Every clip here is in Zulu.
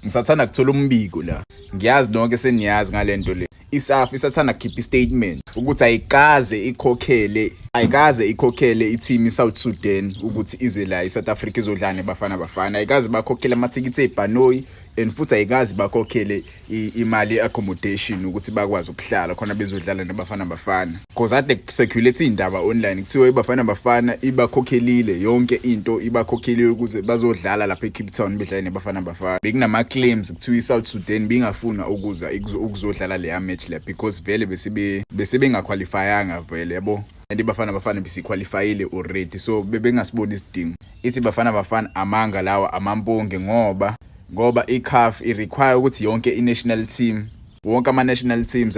Ngisathanda kuthola umbiko la. Ngiyazi nonke seniyazi ngalento le. ISAF isathanda kukhipha istatement ukuthi ayikaze ikhokhele i-team iSouth Sudan ukuthi ize la eSouth Africa izodlala neBafana Bafana. Ayikaze bakhokhele amathikithi eBhanoi and futhi ayikaze bakhokhele imali accommodation ukuthi bakwazi ukuhlala khona bezodlala neBafana Bafana. Because ade circulate indaba online kuthiwa iBafana Bafana ibakhokhelile yonke into ibakhokhelile ukuthi bazodlala lapha eCape Town bedlala neBafana Bafana. Bekunama claims kuthiwa iSouth Sudan bingafuna ukuzodlala le match la because vele bese ngaqualifyanga vele yabo. And iBafana Bafana bisiqualifyile already so bebengasiboni isidingo. Ithi iBafana Bafana amanga lawa amamponge ngoba iCAF irequire ukuthi yonke inational team wonke ama-national teams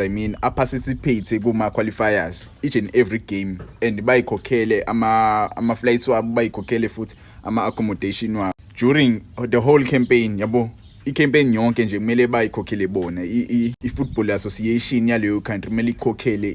participate kuma-qualifiers each and every game and bayikhokhele ama-flights wabo bayikhokhele futhi ama-accommodation wabo during the whole campaign yabo. I-campaign yonke nje kumele bayikhokhele bona i-football association yaleyo country kumele ikhokhele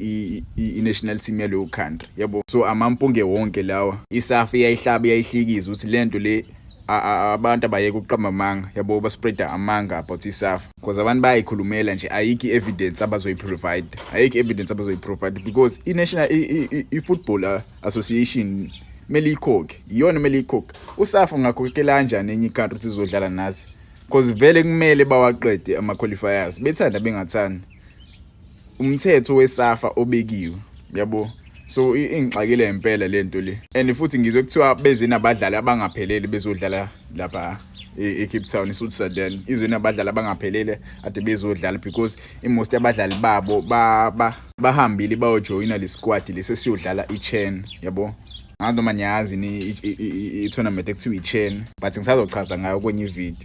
i-national team yaleyo country yabo. So amampunge wonke lawa iSAF iyayihlaba iyayihlikiza ukuthi lento le abantu abayeke ukuqamba amanga yabo baspreada amanga about iSAF because abantu bayikhulumela nje ayikho evidence abazoyiprovide because i-national i-football association mele ikhokhe iyona mele ikhokhe. uSAF ngakhokhela kanjani enye country izodlala nathi because vele kumele bawaqede ama-qualifiers bethanda bengathanda umthetho weSAF obekiwe yabo. So ingixakile impela lento le and futhi ngizwe kuthiwa beze nabadlali abangaphelele bezodlala lapha eCape Town eSouth Sudan. Izwe nabadlali abangaphelele ade bezodlala because most abadlali babo bahambile bayojoina le squad lesesiyodlala iChan yabo. Nganoma ngiyazi i-tournament ekuthiwa iChan but ngisazochaza ngayo kwenye video.